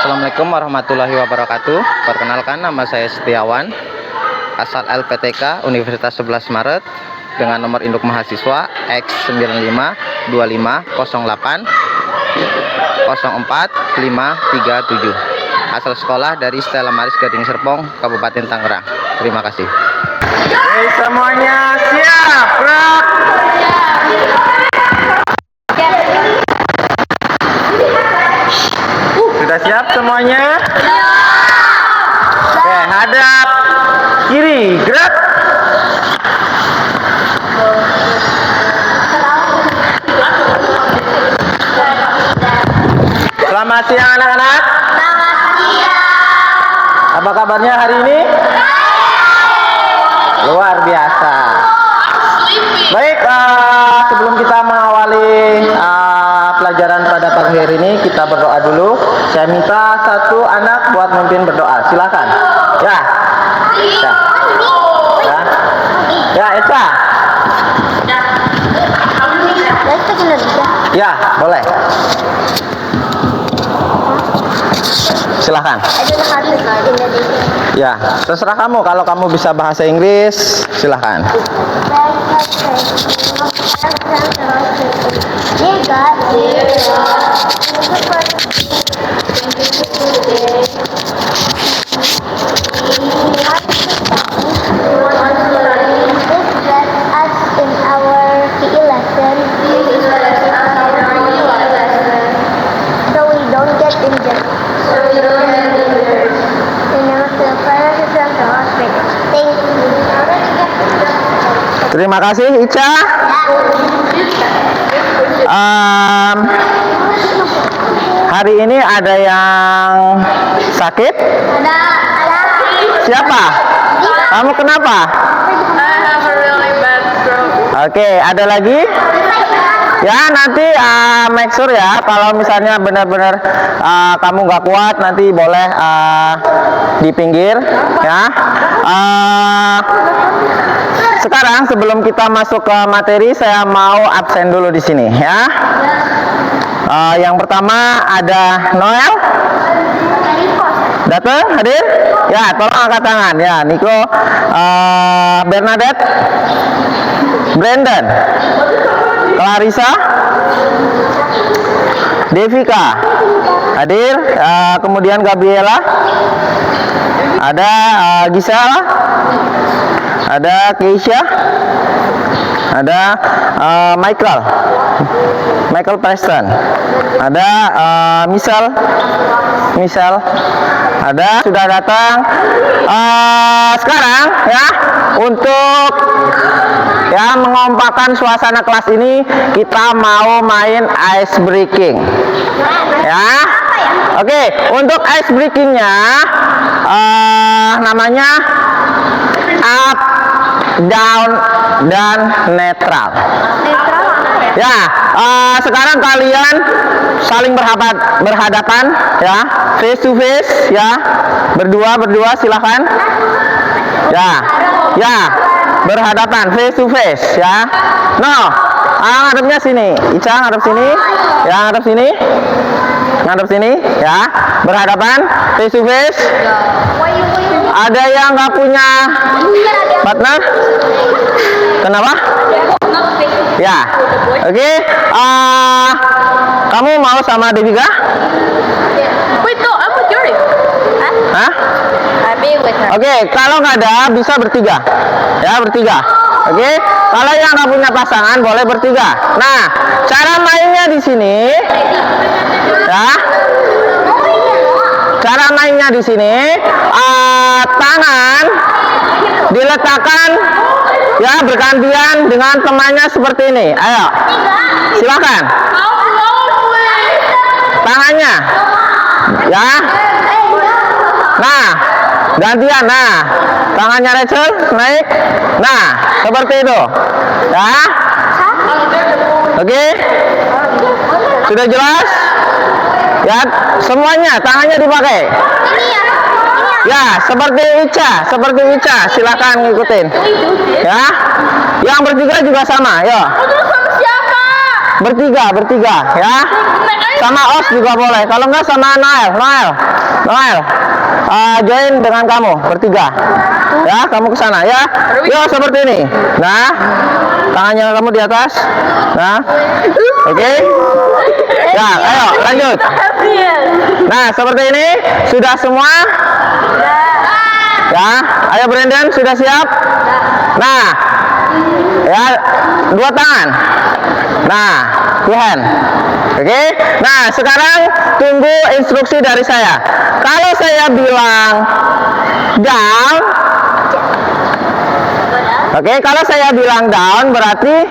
Assalamualaikum warahmatullahi wabarakatuh. Perkenalkan, nama saya Setiawan, asal LPTK Universitas 11 Maret, dengan nomor induk mahasiswa X952508 04537. Asal sekolah dari Stella Maris Gading Serpong, Kabupaten Tangerang. Terima kasih. Oke, semuanya siap, gerak. Sudah siap semuanya? Oke, hadap kiri, gerak. Selamat siang anak-anak. Apa kabarnya hari ini? Luar biasa. Baik, sebelum kita mengawali pelajaran pada pagi hari ini, kita berdoa dulu. Saya minta satu anak buat memimpin berdoa. Silakan. Ya. Ya. Ya. Ya, Esa. Ya, boleh. Silakan. Ya, terserah kamu. Kalau kamu bisa bahasa Inggris, silakan. Terima kasih, Ica. Hari ini ada yang sakit? Siapa? Kamu kenapa? Oke, ada lagi? Ya, nanti make sure ya, kalau misalnya benar-benar kamu nggak kuat, nanti boleh di pinggir ya. Sekarang sebelum kita masuk ke materi, saya mau absen dulu di sini ya. Yang pertama ada Noel. Datang, hadir? Ya, tolong angkat tangan ya. Nico, Bernadette, Brandon, Clarissa, Devika, hadir. Kemudian Gabriela, ada Gisela, ada Keisha, ada Michael Preston, ada Michelle, ada sudah datang. Sekarang ya, untuk ya mengompakkan suasana kelas ini, kita mau main ice breaking ya. Oke, untuk ice breakingnya namanya up, down, dan netral. Ya, sekarang kalian saling berhadapan ya, face to face ya, berdua silakan. Ya, berhadapan face to face ya. No, ngadepnya sini, Ica ngadep sini, ya ngadep sini ya, berhadapan face to face. Ada yang nggak punya partner? Kenapa? Ya, oke. Kamu mau sama Devika? Wait, no, I'm with Yuri. Hah? I'm with her. Oke, kalau nggak ada bisa bertiga. Ya, bertiga. Oke, kalau yang nggak punya pasangan boleh bertiga. Nah, cara mainnya di sini, ya. Cara mainnya di sini, tangan diletakkan ya bergantian dengan temannya seperti ini. Ayo, silakan. Tangannya, ya. Nah, gantian. Nah, tangannya Rachel naik. Nah, seperti itu, ya. Oke, sudah jelas? Ya, semuanya tangannya dipakai. Ya, seperti Ica, silakan ngikutin. Ya, yang bertiga juga sama, yo. Terus sama siapa? bertiga ya. Sama Os juga boleh. Kalau enggak sama Noel. Join dengan kamu bertiga. Ya, kamu ke sana ya. Yuk seperti ini. Nah, tangannya kamu di atas. Nah, oke. Ya, ayo lanjut. Nah, seperti ini sudah semua. Ya, ayo Brandon sudah siap. Nah, ya dua tangan. Nah, two hand. Oke. Nah, sekarang tunggu instruksi dari saya. Kalau saya bilang down, oke, kalau saya bilang down berarti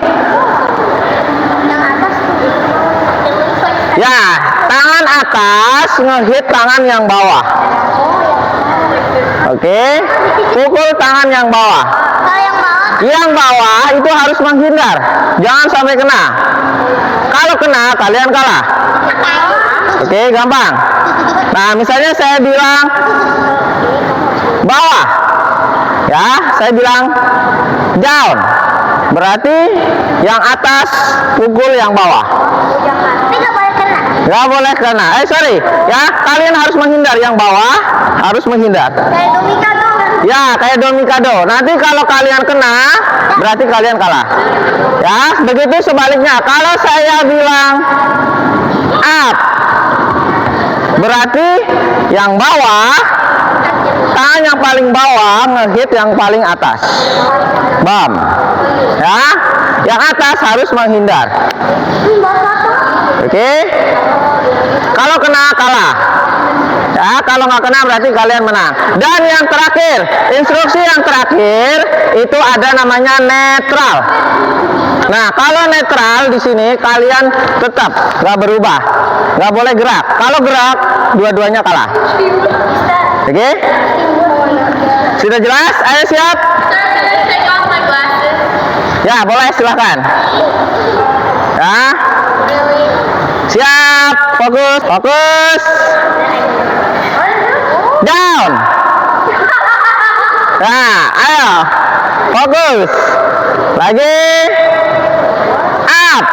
ya tangan atas ngehit tangan yang bawah. Oke, pukul tangan yang bawah. Yang bawah itu harus menghindar, jangan sampai kena. Kalau kena kalian kalah. Oke, gampang. Nah, misalnya saya bilang bawah, ya, saya bilang down, berarti yang atas pukul yang bawah. Nggak boleh kena. Sorry, ya, kalian harus menghindar, yang bawah harus menghindar. Ya, kayak domikado. Nanti kalau kalian kena, berarti kalian kalah. Ya, begitu sebaliknya. Kalau saya bilang up, berarti yang bawah, tangan yang paling bawah ngehit yang paling atas. Bam. Ya, yang atas harus menghindar. Oke. Kalau kena kalah. Ya, kalau nggak kena berarti kalian menang. Dan yang terakhir, instruksi yang terakhir itu ada namanya netral. Nah, kalau netral di sini kalian tetap nggak berubah, nggak boleh gerak. Kalau gerak, dua-duanya kalah. Oke? Sudah jelas? Ayo siap? Ya, boleh silakan. Ya. Siap, fokus. Down. Nah, ayo. Fokus. Lagi. Up.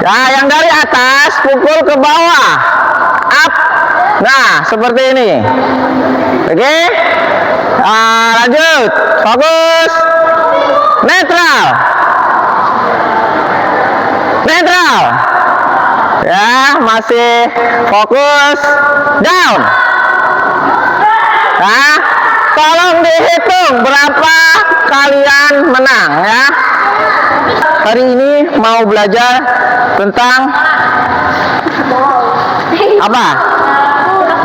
Ya, yang dari atas pukul ke bawah. Up. Nah, seperti ini. Oke? Lanjut. Fokus. Netral. Ya, masih fokus. Down. Nah, tolong dihitung berapa kalian menang ya. Hari ini mau belajar tentang apa?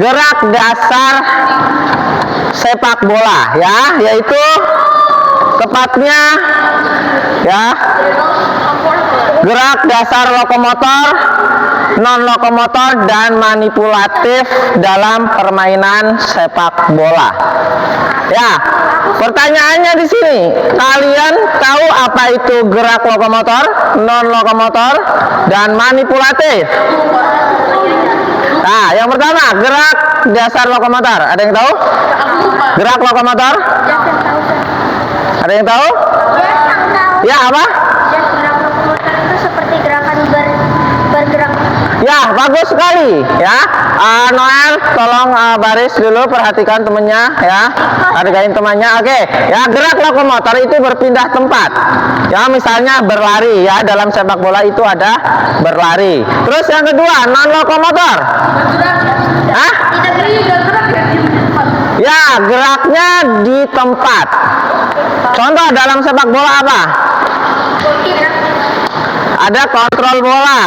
Gerak dasar sepak bola ya, yaitu tepatnya ya gerak dasar lokomotor, non lokomotor dan manipulatif dalam permainan sepak bola. Ya, pertanyaannya di sini, kalian tahu apa itu gerak lokomotor, non lokomotor dan manipulatif? Nah, yang pertama gerak dasar lokomotor. Ada yang tahu? Gerak lokomotor? Ada yang tahu? Ya, apa? Ya, bagus sekali ya. Noel, tolong baris dulu, perhatikan temennya ya. Hargain temannya. Oke, ya, gerak lokomotor itu berpindah tempat. Ya, misalnya berlari ya, dalam sepak bola itu ada berlari. Terus yang kedua, non lokomotor. Hah? Ya, geraknya di tempat. Contoh dalam sepak bola apa? Ada kontrol bola.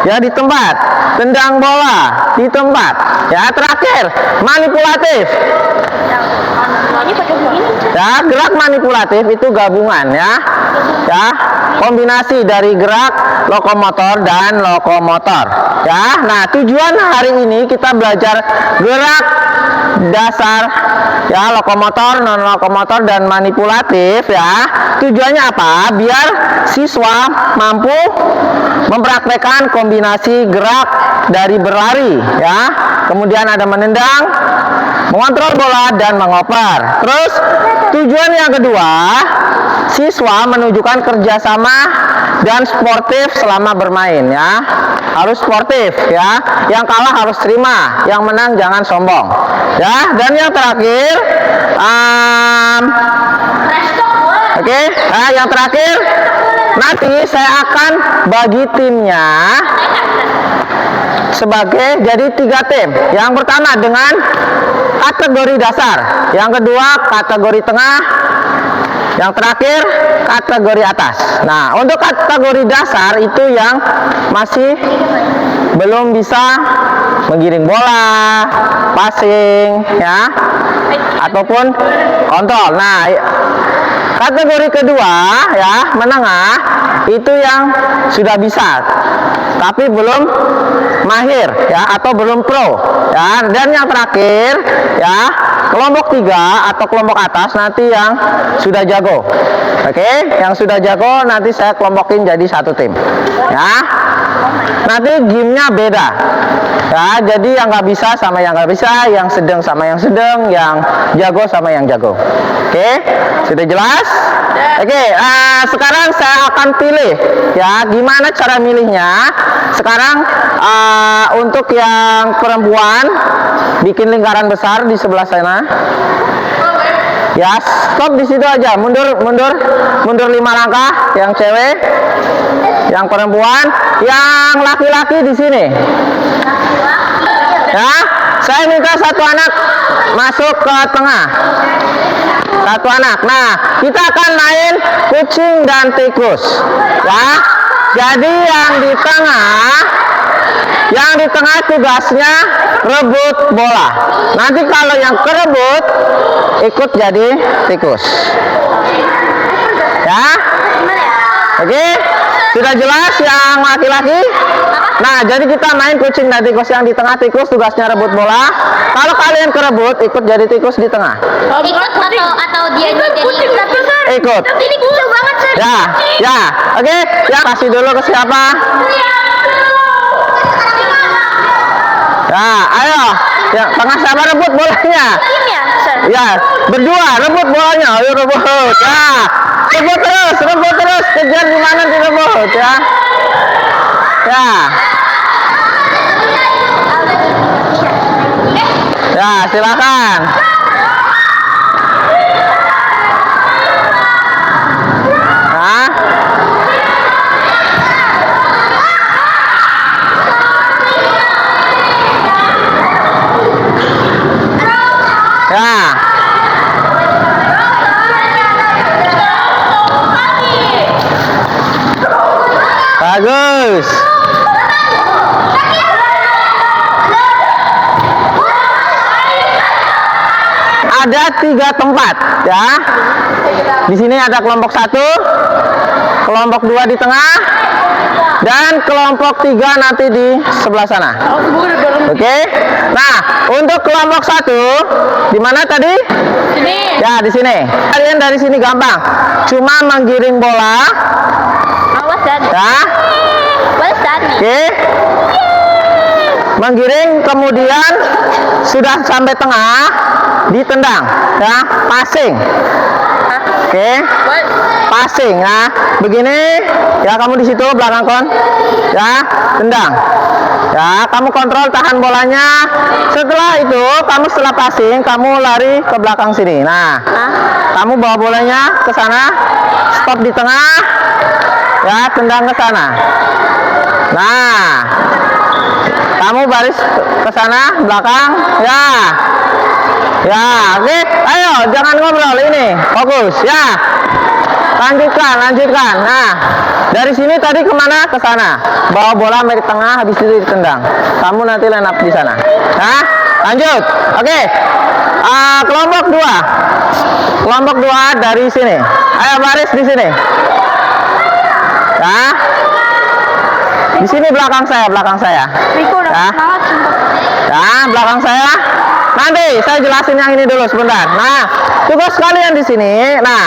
Ya, di tempat. Tendang bola di tempat. Ya, terakhir manipulatif. Ya, gerak manipulatif itu gabungan ya. Ya, kombinasi dari gerak lokomotor dan lokomotor. Ya, nah tujuan hari ini kita belajar gerak dasar ya lokomotor, non lokomotor dan manipulatif ya. Tujuannya apa? Biar siswa mampu mempraktekkan kombinasi gerak dari berlari ya, kemudian ada menendang, mengontrol bola dan mengoper. Terus tujuan yang kedua siswa menunjukkan kerjasama dan sportif selama bermain ya. Harus sportif ya. Yang kalah harus terima, yang menang jangan sombong. Ya, dan yang terakhir oke, nah yang terakhir nanti saya akan bagi timnya sebagai jadi 3 tim. Yang pertama dengan kategori dasar, yang kedua kategori tengah, yang terakhir kategori atas. Nah, untuk kategori dasar itu yang masih belum bisa menggiring bola, passing ya, ataupun kontrol. Nah, kategori kedua ya, menengah, itu yang sudah bisa tapi belum mahir ya, atau belum pro ya. Dan yang terakhir ya, kelompok 3 atau kelompok atas nanti yang sudah jago. Oke, yang sudah jago nanti saya kelompokin jadi 1 tim ya. Nanti gamenya beda ya, jadi yang nggak bisa sama yang nggak bisa, yang sedang sama yang sedang, yang jago sama yang jago. Oke, sudah jelas? Oke, sekarang saya akan pilih ya, gimana cara milihnya. Sekarang untuk yang perempuan bikin lingkaran besar di sebelah sana. Ya, stop di situ aja. Mundur 5 langkah yang cewek. Yang perempuan, yang laki-laki di sini. Ya, saya minta 1 anak masuk ke tengah. 1 anak. Nah, kita akan main kucing dan tikus. Ya. Jadi yang di tengah tugasnya rebut bola. Nanti kalau yang kerebut ikut jadi tikus. Ya. Oke. Sudah jelas yang laki-laki? Nah, jadi kita main kucing dan tikus. Yang di tengah tikus tugasnya rebut bola. Kalau kalian kerebut, ikut jadi tikus di tengah. Ikut atau dia jadi Ikut. Ini kecil banget sih. Ya. Oke, ya kasih dulu ke siapa? Ya, ayo. Ya, tengah siapa rebut bolanya? Ya, berdua rebut bolanya. Ayo rebut. Ya. Rebut terus. Kejar di mana direbut ya. Ya. Ya, silakan. Nah. Ya. Bagus. Ada 3 tempat ya. Di sini ada kelompok 1, kelompok 2 di tengah, dan kelompok 3 nanti di sebelah sana. Oke. Nah, untuk kelompok 1 di mana tadi? Sini. Ya, di sini. Kalian dari sini gampang. Cuma menggiring bola. Ya. Oke. Menggiring, kemudian sudah sampai tengah, ditendang ya, passing. Oke. Passing ya. Begini ya, kamu di situ belakang kon. Ya, tendang. Ya, kamu kontrol tahan bolanya. Setelah itu, kamu setelah passing, kamu lari ke belakang sini. Nah, kamu bawa bolanya ke sana, stop di tengah. Ya, tendang ke sana. Nah, kamu baris ke sana, belakang. Ya. Ya, oke. Ayo, jangan ngobrol ini. Fokus, ya. Lanjutkan. Nah, dari sini tadi kemana? Ke sana. Bawa bola dari tengah, habis itu ditendang. Kamu nanti line up di sana. Nah, lanjut. Oke. Kelompok 2. Kelompok 2 dari sini. Ayo baris di sini. Ya. Di sini belakang saya. Ya. Ya, belakang saya. Nanti saya jelasin yang ini dulu sebentar. Nah, tugas kalian di sini. Nah,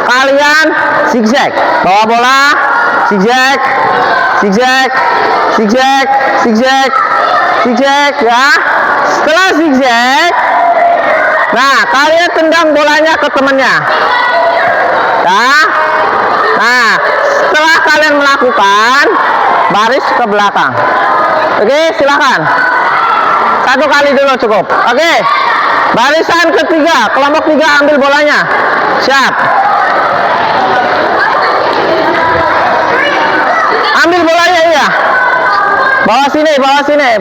kalian zigzag, bawa bola, zigzag ya. Setelah zigzag, nah kalian tendang bolanya ke temennya. Ya. Nah, setelah kalian melakukan, baris ke belakang. Oke, silakan. 1 kali dulu cukup. Oke. Barisan ketiga, kelompok 3 ambil bolanya. Siap. Ambil bolanya, iya. Bawa sini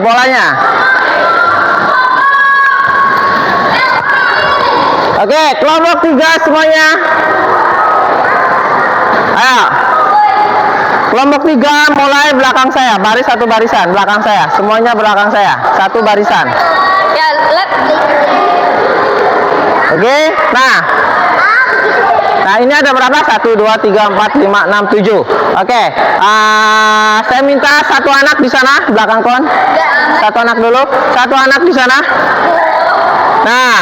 bolanya. Oke, kelompok 3 semuanya. Ayo. Kelompok 3 mulai belakang saya. Baris 1 barisan belakang saya. Semuanya belakang saya. 1 barisan. Ya, lep. Oke. Nah, ini ada berapa? 1, 2, 3, 4, 5, 6, 7. Oke. Saya minta 1 anak di sana belakang kon. 1 anak dulu. 1 anak di sana. Nah.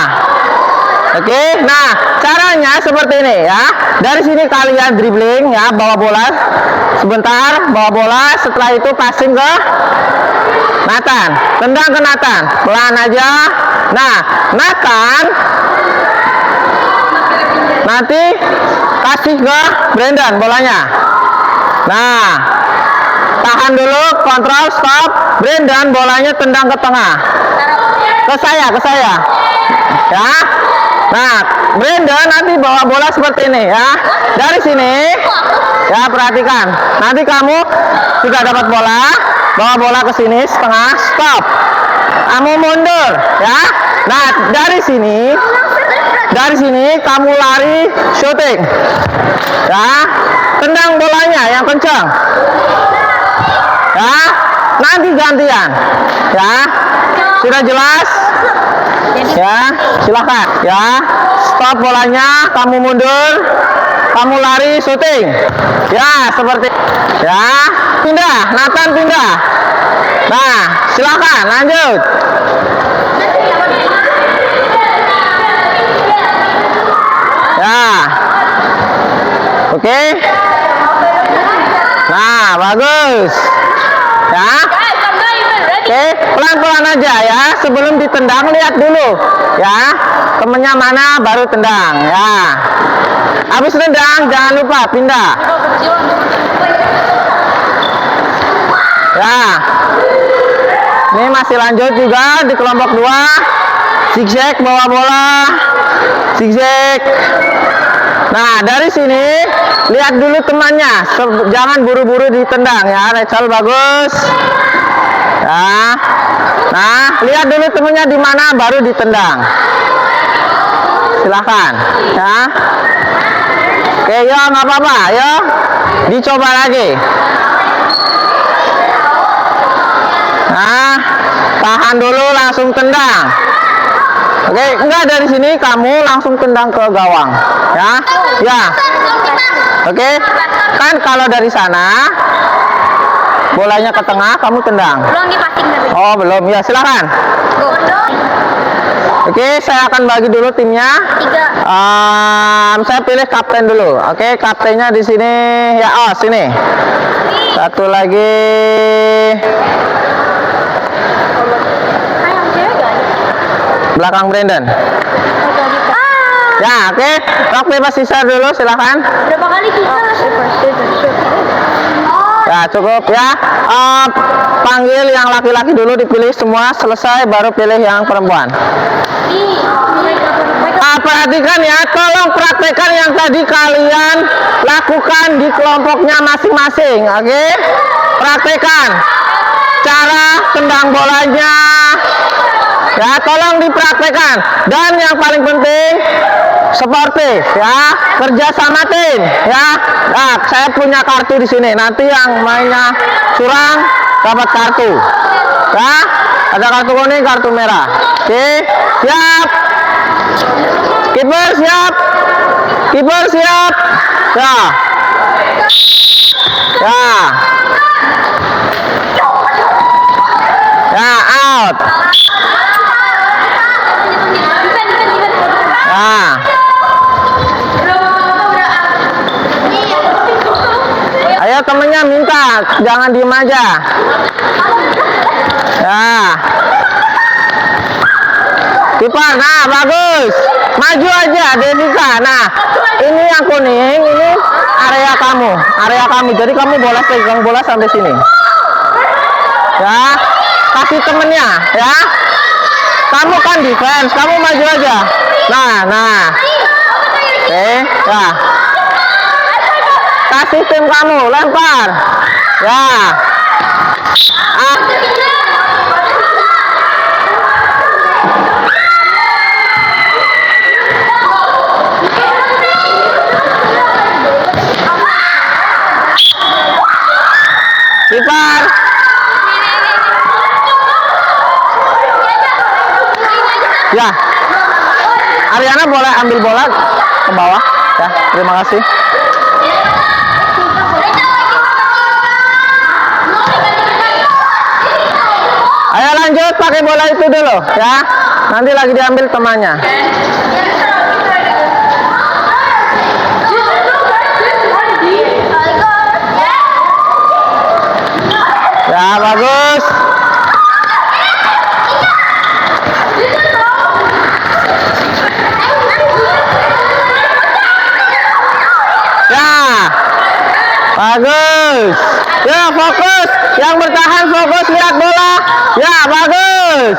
Oke. Nah, caranya seperti ini ya. Dari sini kalian dribbling ya, bawa bola sebentar, bawa bola, setelah itu passing ke Nathan. Tendang ke Nathan. Pelan aja. Nah, Nathan nanti kasih ke Brandon bolanya. Nah, tahan dulu, kontrol, stop. Brandon bolanya tendang ke tengah. Ke saya. Ya. Nah, Brandon nanti bawa bola seperti ini ya. Dari sini, ya perhatikan. Nanti kamu sudah dapat bola, bawa bola ke sini setengah, stop. Kamu mundur, ya. Nah, dari sini kamu lari shooting, ya. Tendang bolanya yang kencang, ya. Nanti gantian, ya. Sudah jelas? Ya, silakan. Ya, stop bolanya, kamu mundur, kamu lari syuting. Ya, seperti ya. Pindah, Nathan pindah. Nah, silakan lanjut. Ya. Oke. Nah, bagus. Ya. Oke, pelan-pelan aja ya. Sebelum ditendang lihat dulu ya. Temennya mana baru tendang ya. Habis tendang jangan lupa pindah. Ya. Ini masih lanjut juga di kelompok 2. Zigzag bawa bola. Zigzag. Nah, dari sini lihat dulu temannya. Jangan buru-buru ditendang ya. Rachel bagus. Ya. Nah, lihat dulu temennya di mana baru ditendang. Silakan, ya. Oke, yo nggak apa-apa, yo. Dicoba lagi. Nah, tahan dulu langsung tendang. Oke, enggak dari sini kamu langsung tendang ke gawang, ya. Ya. Oke. Kan kalau dari sana bolanya ke tengah, kamu tendang. Belum dipassing tapi. Oh, belum. Ya, silakan. Go. Oke, saya akan bagi dulu timnya. 3. Saya pilih kapten dulu. Oke, kaptennya di sini. Ya, oh, sini. Satu lagi. Belakang Brandon. Ya, oke. Rock paper scissors dulu, silakan. Berapa kali kita? Ya, cukup ya. Panggil yang laki-laki dulu, dipilih semua, selesai baru pilih yang perempuan. Perhatikan ya, tolong praktekkan yang tadi kalian lakukan di kelompoknya masing-masing, oke? Praktekkan cara tendang bolanya, ya, tolong dipraktekkan. Dan yang paling penting, sportif, ya, kerja sama tim, ya. Nah, saya punya kartu di sini. Nanti yang mainnya curang dapat kartu, ya. Ada kartu kuning, kartu merah. Oke, siap. Kiper siap. Kiper siap. Ya. Ya. Ya, out. Ya. Ayo temennya minta, jangan diem aja. Ya. Kiper, nah bagus. Maju aja, Devika. Nah, ini yang kuning, ini area kamu, Jadi kamu boleh pegang bola sampai sini. Ya, kasih temennya, ya. Kamu kan defense, kamu maju aja. Nah. Oke, ya. Kasih tim kamu, lempar. Ya. Kiper. Ya. Ariana boleh ambil bola ke bawah. Ya, terima kasih. Ayo lanjut pakai bola itu dulu, ya. Nanti lagi diambil temannya. Ya, bagus. Ya, bagus. Ya, fokus. Yang bertahan fokus lihat bola. Ya, bagus.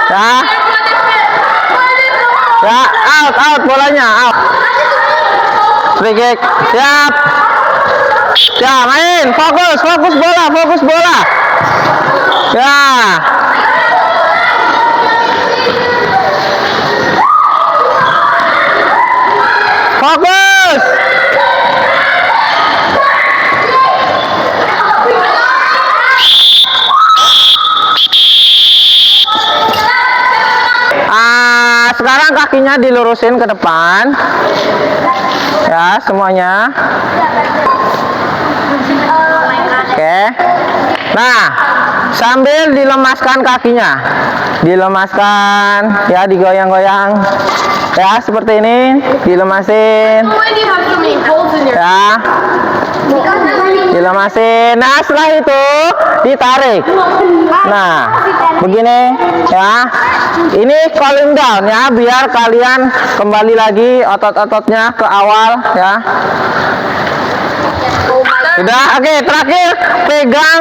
Ya. Ya, out bolanya, out. Free kick. Siap. Ya, main. Fokus bola. Ya. Fokus. Sekarang kakinya dilurusin ke depan. Ya, semuanya. Oke. Nah, sambil dilemaskan kakinya. Dilemaskan, ya, digoyang-goyang. Ya, seperti ini, dilemasin. Ya. Dilemasin. Nah, setelah itu ditarik. Nah, begini, ya. Ini cooling down, ya, biar kalian kembali lagi otot-ototnya ke awal, ya. Sudah, oke. Terakhir, pegang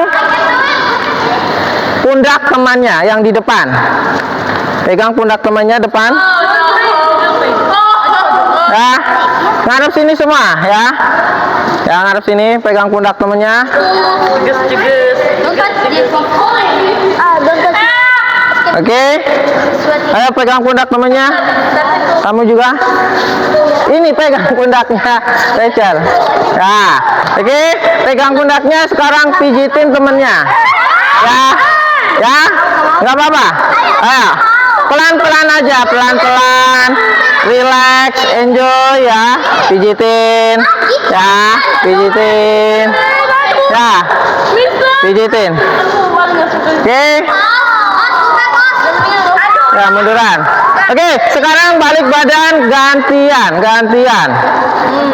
pundak temannya yang di depan. Pegang pundak temannya depan. Ya, ngadep sini semua, ya. Ya, ngadep sini, pegang pundak temennya. Oke. Ayo pegang pundak temennya. Kamu juga. Ini pegang pundaknya, Rachel. Ya. Oke, pegang pundaknya, sekarang pijitin temennya. Ya. Ya. Nggak apa-apa. Ayo. Pelan-pelan aja, pelan-pelan. Relax, enjoy, ya. Pijitin. Ya, pijitin. Ya. Pijitin. Oke. Ya, munduran. Oke, sekarang balik badan gantian.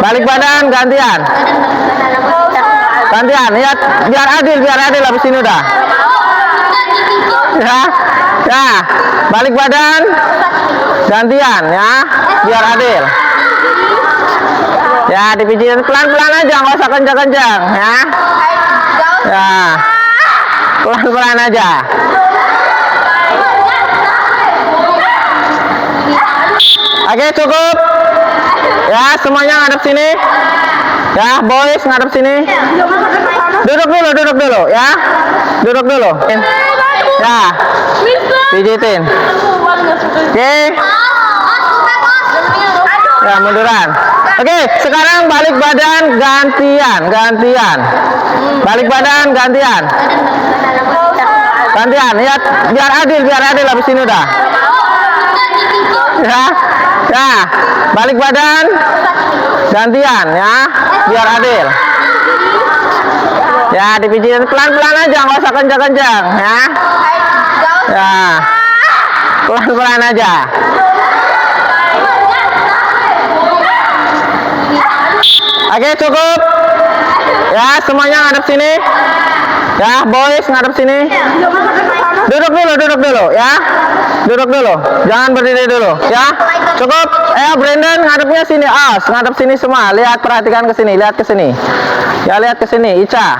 Balik badan gantian. Ya, biar adil habis ini udah. Ya. Ya, balik badan gantian, ya, biar adil. Ya, dipijitin pelan-pelan aja, nggak usah kencang-kencang, ya. Ya, pelan-pelan aja. Oke, cukup. Ya, semuanya ngadep sini. Ya, boys ngadep sini. Duduk dulu, ya. Duduk dulu. Ya, pijitin. Oke. Ya, munduran. Oke, sekarang balik badan gantian. Balik badan gantian. Ya, biar adil habis ini udah. Ya. Ya, balik badan gantian, ya, biar adil. Ya, dipijitin pelan-pelan aja, nggak usah kencang-kencang, ya. Ya, pelan-pelan aja. Oke, cukup. Ya, semuanya ngadep sini. Ya, boys ngadep sini. Duduk dulu ya. Duduk dulu. Jangan berdiri dulu, ya. Cukup. Brandon ngadepnya sini. Ngadep sini semua. Lihat, perhatikan ke sini, lihat ke sini. Ya, lihat ke sini. Ica.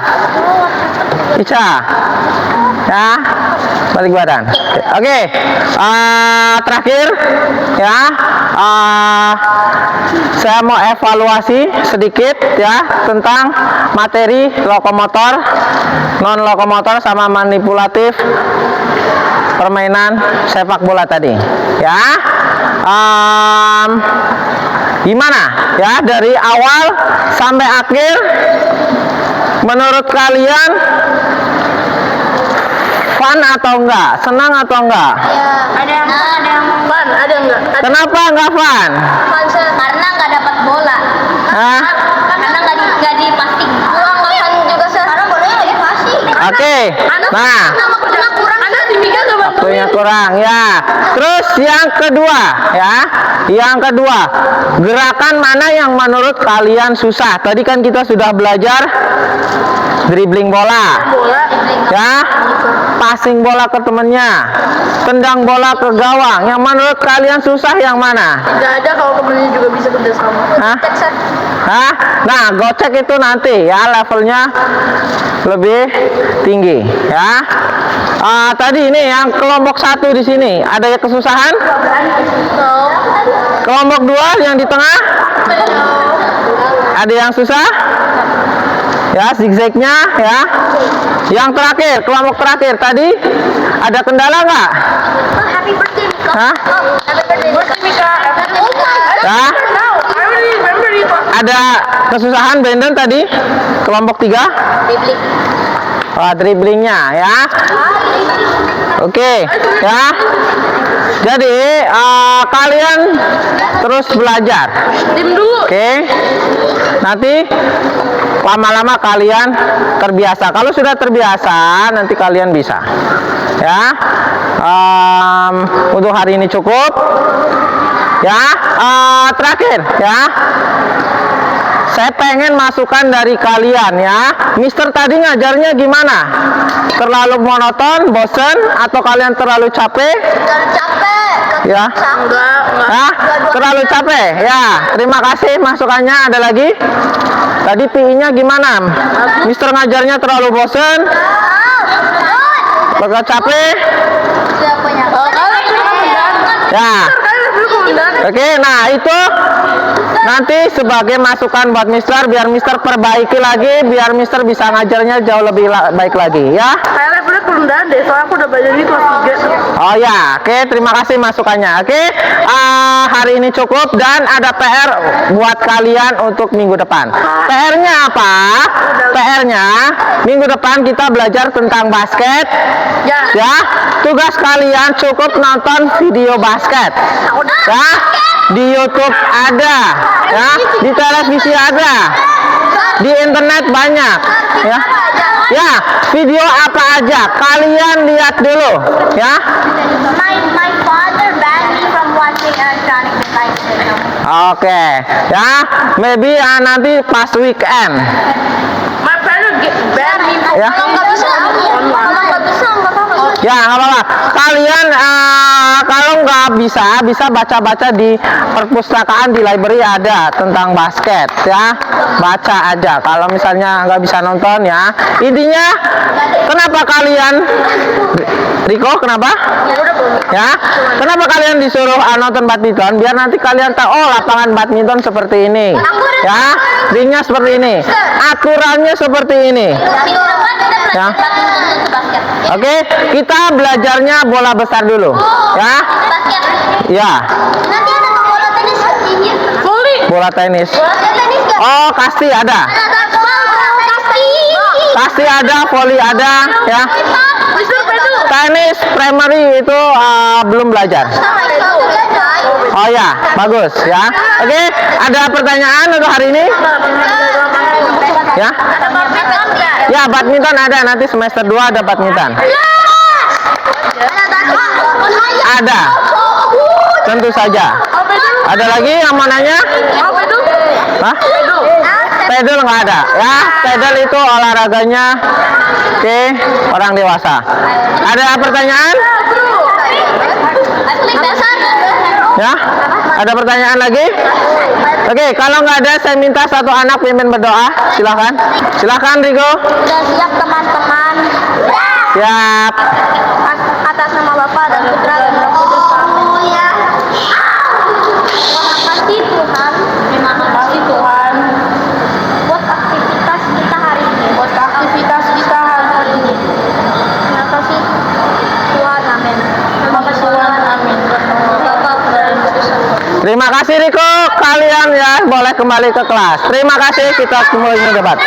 Ya. Balik badan. Oke. Terakhir ya. Saya mau evaluasi sedikit ya tentang materi lokomotor, non lokomotor sama manipulatif permainan sepak bola tadi ya. Gimana ya dari awal sampai akhir menurut kalian fun atau enggak, senang atau enggak? Ada yang fun, ada yang enggak. Kenapa enggak fun? Karena nggak dapat bola. Hah? Karena nggak dipasting. Kurang fun juga sih. Karena bolanya nggak dipasting. Oke. Nah, Waktunya kurang. Karena timika sama waktunya kurang ya. Terus yang kedua ya. Yang kedua, gerakan mana yang menurut kalian susah? Tadi kan kita sudah belajar dribbling bola. Ya. Passing bola ke temennya. Tendang bola ke gawang. Yang menurut kalian susah yang mana? Nggak ada kalau temennya juga bisa kerjasama. Hah? Nah, gocek itu nanti ya levelnya lebih tinggi ya. Tadi ini yang kelompok 1 di sini ada yang kesusahan? Kelompok 2 yang di tengah? Ada yang susah? Ya, zigzagnya ya. Yang terakhir, kelompok terakhir tadi ada kendala nggak? Happy birthday, Mika. Hah? Happy birthday, Mika. Ya? Ada kesusahan Brandon tadi? Kelompok 3? Dribbling. Dribblingnya ya. Oke, ya. Jadi kalian terus belajar. Tim dulu. Oke. Nanti lama-lama kalian terbiasa. Kalau sudah terbiasa, nanti kalian bisa. Ya. Untuk hari ini cukup. Ya. Terakhir ya. Saya pengen masukan dari kalian ya. Mister tadi ngajarnya gimana? Terlalu monoton, bosen, atau kalian terlalu capek? Terlalu capek. Ya. Hah? Terlalu capek? Ya. Terima kasih masukannya. Ada lagi? Tadi PI-nya gimana? Mister ngajarnya terlalu bosen? Terlalu capek? Ya. Oke, nah itu nanti sebagai masukan buat Mister biar Mister perbaiki lagi, biar Mister bisa ngajarnya jauh lebih baik lagi ya. Saya levelnya kelundahan deh, soalnya aku udah belajar ini kelas 3. Oh ya, oke, terima kasih masukannya. Oke, hari ini cukup dan ada PR buat kalian untuk minggu depan. PR-nya apa? PR-nya minggu depan kita belajar tentang basket. Ya, tugas kalian cukup nonton video basket. Ya, di YouTube ada, ya, di televisi ada, di internet banyak, ya. Ya, video apa aja kalian lihat dulu, ya. My father banned me from watching electronic devices. Oke, ya, maybe nanti pas weekend. My father banned me from. Ya. Kalau nggak bisa, nggak apa-apa. Ya, nggak apa-apa. Kalian kalau nggak bisa baca-baca di perpustakaan di library ada tentang basket, ya. Baca aja. Kalau misalnya nggak bisa nonton, ya. Intinya, kenapa kalian, Riko, kenapa? Ya, kenapa kalian disuruh nonton badminton? Biar nanti kalian tahu, oh lapangan badminton seperti ini, ya. Ringnya seperti ini, aturannya seperti ini. Ya. Oke, kita belajarnya bola besar dulu, ya. Ya. Nanti ada bola tenis Bola tenis. Oh, kasti ada. Kasti ada, voli ada, ya. Tenis primary itu belum belajar. Oh ya, bagus ya. Oke, ada pertanyaan untuk hari ini? Ya. Ya, badminton ada, nanti semester 2 ada badminton. Ada. Tentu saja. Ada lagi yang mau nanya? Hah? pedal nggak ada ya. Pedal itu olahraganya oke orang dewasa. Ada pertanyaan? Ya, ada pertanyaan lagi? Oke, kalau nggak ada, saya minta satu anak pimpin berdoa. Silakan, silakan Rigo. Sudah siap teman-teman. Siap. Atas nama Bapa dan Putra dan Roh Kudus. Amin. Terima kasih Tuhan. Terima kasih Tuhan. Buat aktivitas kita hari ini. Terima kasih Tuhan. Amin. Terima kasih Tuhan. Amin. Bapa dan Kudus. Terima kasih Riko. Kalian ya boleh kembali ke kelas. Terima kasih. Kita mulai debat.